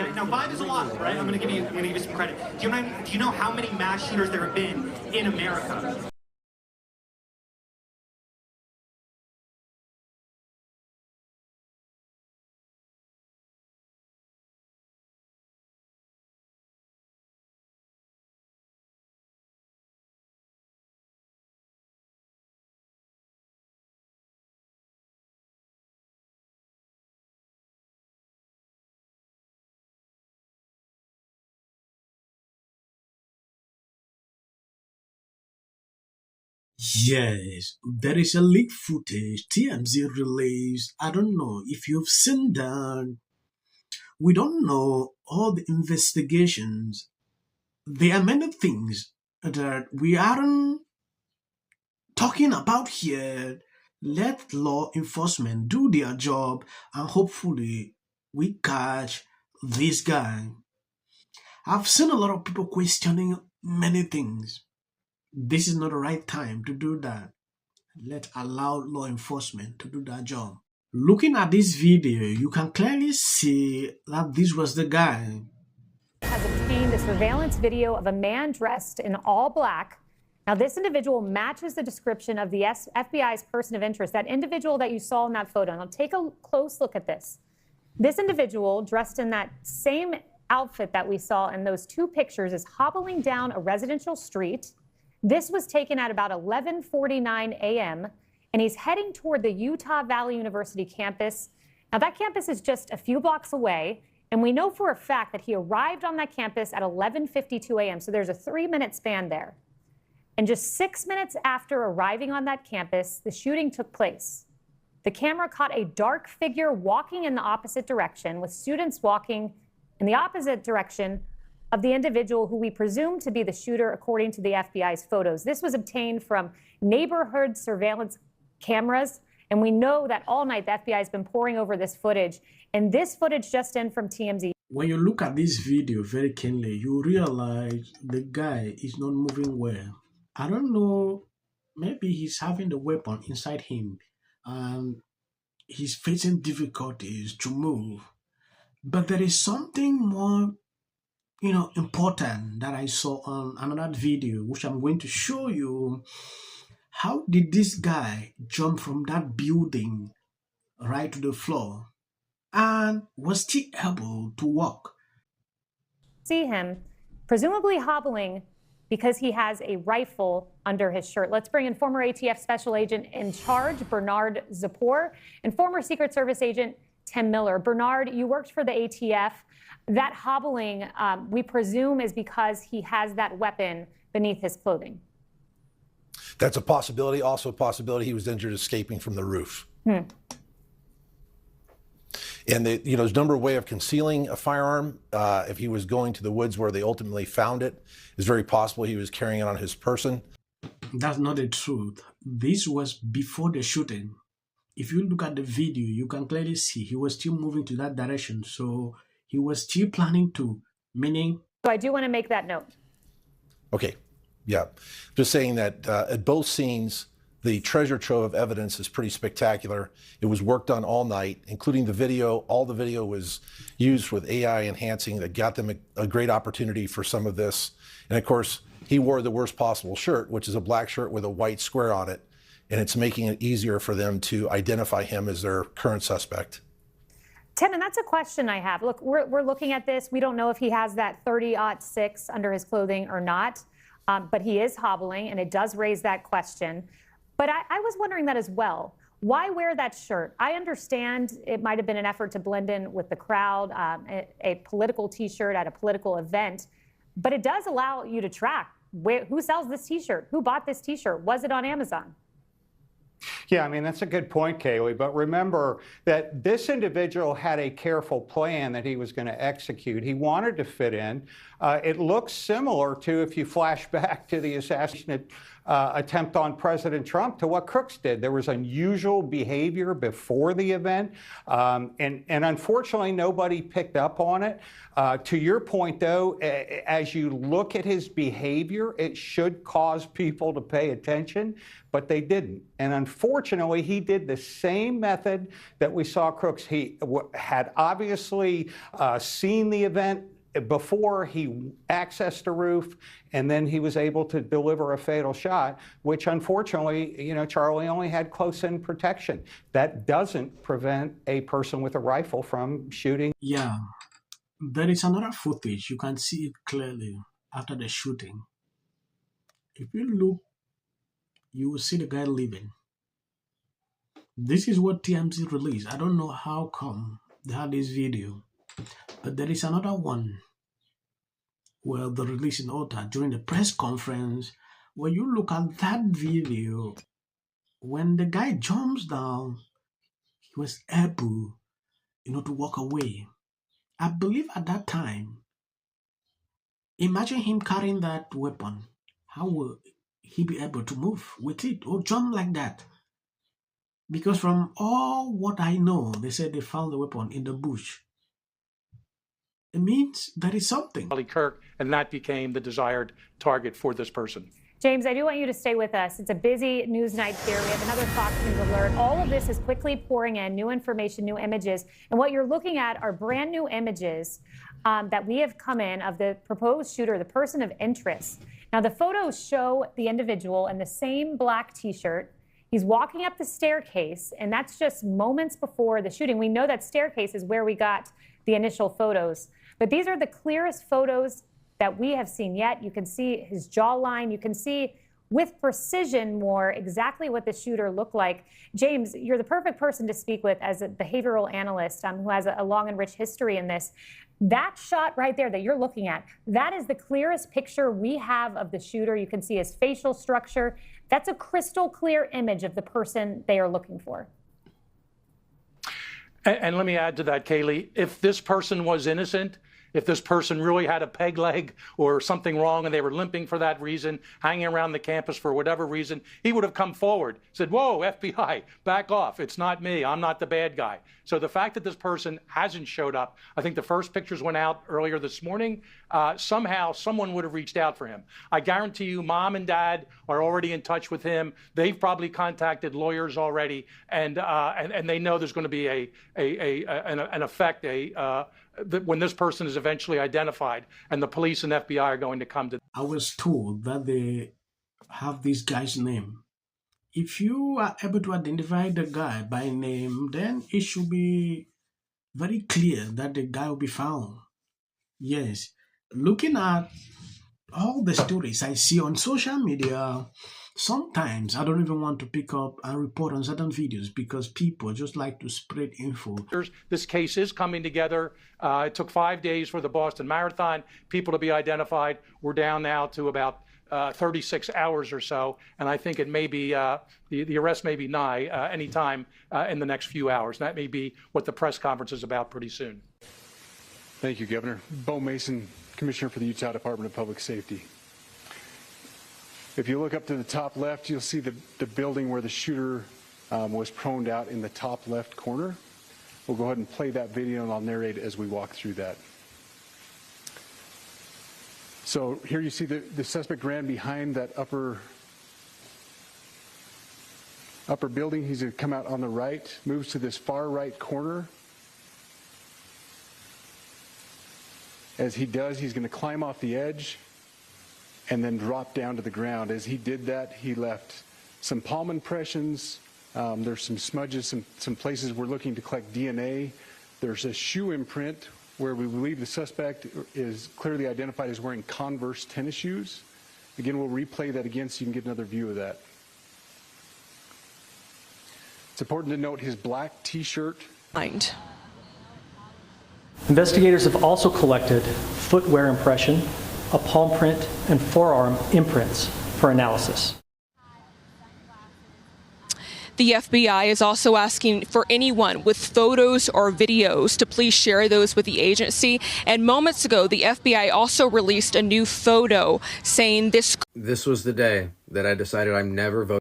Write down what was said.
okay? Now 5 is a lot, right? I'm gonna give you some credit. Do you know how many mass shooters there have been in America? Yes, there is a leaked footage TMZ released. I don't know if you've seen that. We don't know all the investigations. There are many things that we aren't talking about here. Let law enforcement do their job and hopefully we catch this guy. I've seen a lot of people questioning many things. This is not the right time to do that. Let's allow law enforcement to do their job. Looking at this video, you can clearly see that this was the guy. Has obtained a surveillance video of a man dressed in all black. Now, this individual matches the description of the FBI's person of interest, that individual that you saw in that photo. Now, take a close look at this. This individual dressed in that same outfit that we saw in those two pictures is hobbling down a residential street. This was taken at about 11:49 a.m., and he's heading toward the Utah Valley University campus. Now, that campus is just a few blocks away, and we know for a fact that he arrived on that campus at 11:52 a.m., so there's a 3-minute span there. And just 6 minutes after arriving on that campus, the shooting took place. The camera caught a dark figure walking in the opposite direction, with students walking in the opposite direction of the individual who we presume to be the shooter, according to the FBI's photos. This was obtained from neighborhood surveillance cameras, and we know that all night the FBI has been poring over this footage, and this footage just in from TMZ. When you look at this video very keenly, you realize the guy is not moving well. I don't know, maybe he's having the weapon inside him and he's facing difficulties to move. But there is something more, important that I saw on another video, which I'm going to show you. How did this guy jump from that building right to the floor? And was he able to walk? See him presumably hobbling because he has a rifle under his shirt. Let's bring in former ATF Special Agent in charge, Bernard Zapor, and former Secret Service Agent Tim Miller. Bernard, you worked for the ATF. That hobbling, we presume, is because he has that weapon beneath his clothing. That's a possibility. Also a possibility he was injured escaping from the roof. And there's a number of ways of concealing a firearm. If he was going to the woods where they ultimately found it, it's very possible he was carrying it on his person. That's not the truth. This was before the shooting. If you look at the video, you can clearly see he was still moving to that direction. So he was still planning to, meaning... So I do want to make that note. Okay, yeah. Just saying that at both scenes, the treasure trove of evidence is pretty spectacular. It was worked on all night, including the video. All the video was used with AI enhancing that got them a great opportunity for some of this. And of course, he wore the worst possible shirt, which is a black shirt with a white square on it. And it's making it easier for them to identify him as their current suspect. Tim, and that's a question I have. Look, we're looking at this. We don't know if he has that 30-06 under his clothing or not, but he is hobbling, and it does raise that question. But I was wondering that as well. Why wear that shirt? I understand it might have been an effort to blend in with the crowd, a political T-shirt at a political event, but it does allow you to track who sells this T-shirt, who bought this T-shirt, was it on Amazon? Yeah, I mean, that's a good point, Kaylee. But remember that this individual had a careful plan that he was going to execute. He wanted to fit in. It looks similar to, if you flash back to the assassination attempt on President Trump to what Crooks did. There was unusual behavior before the event, and unfortunately, nobody picked up on it. To your point, though, as you look at his behavior, it should cause people to pay attention, but they didn't. And unfortunately, he did the same method that we saw Crooks. He had obviously seen the event before, he accessed the roof, and then he was able to deliver a fatal shot, which unfortunately, you know, Charlie only had close-in protection. That doesn't prevent a person with a rifle from shooting. Yeah, there is another footage. You can see it clearly after the shooting. If you look, you will see the guy leaving. This is what TMZ released. I don't know how come they had this video. But there is another one where the release in order during the press conference. When you look at that video, when the guy jumps down, he was able, to walk away. I believe at that time, imagine him carrying that weapon. How will he be able to move with it or jump like that? Because from all what I know, they said they found the weapon in the bush. It means there is something. Charlie Kirk, and that became the desired target for this person. James, I do want you to stay with us. It's a busy news night here. We have another Fox News alert. All of this is quickly pouring in, new information, new images. And what you're looking at are brand new images that we have come in of the proposed shooter, the person of interest. Now, the photos show the individual in the same black T-shirt. He's walking up the staircase, and that's just moments before the shooting. We know that staircase is where we got the initial photos. But these are the clearest photos that we have seen yet. You can see his jawline. You can see with precision more exactly what the shooter looked like. James, you're the perfect person to speak with as a behavioral analyst who has a long and rich history in this. That shot right there that you're looking at, that is the clearest picture we have of the shooter. You can see his facial structure. That's a crystal clear image of the person they are looking for. And let me add to that, Kaylee, if this person was innocent, if this person really had a peg leg or something wrong and they were limping for that reason, hanging around the campus for whatever reason, he would have come forward, said, whoa, FBI, back off. It's not me. I'm not the bad guy. So the fact that this person hasn't showed up, I think the first pictures went out earlier this morning. Somehow someone would have reached out for him. I guarantee you mom and dad are already in touch with him. They've probably contacted lawyers already, and they know there's going to be an effect, when this person is eventually identified, and the police and FBI are going to come to. I was told that they have this guy's name. If you are able to identify the guy by name, then it should be very clear that the guy will be found. Yes, looking at all the stories I see on social media, sometimes I don't even want to pick up and report on certain videos because people just like to spread info. This case is coming together. It took 5 days for the Boston Marathon people to be identified. We're down now to about 36 hours or so, and I think it may be, the arrest may be nigh any time in the next few hours. That may be what the press conference is about pretty soon. Thank you, Governor. Bo Mason, Commissioner for the Utah Department of Public Safety. If you look up to the top left, you'll see the building where the shooter was proned out in the top left corner. We'll go ahead and play that video, and I'll narrate as we walk through that. So here you see the suspect ran behind that upper building. He's going to come out on the right, moves to this far right corner. As he does, he's going to climb off the edge and then drop down to the ground. As he did that, he left some palm impressions. There's some smudges, some places we're looking to collect DNA. There's a shoe imprint where we believe the suspect is clearly identified as wearing Converse tennis shoes. Again, we'll replay that again so you can get another view of that. It's important to note his black T-shirt. Investigators have also collected footwear impression, a palm print, and forearm imprints for analysis. The FBI is also asking for anyone with photos or videos to please share those with the agency. And moments ago, the FBI also released a new photo saying this was the day that I decided I'm never voting.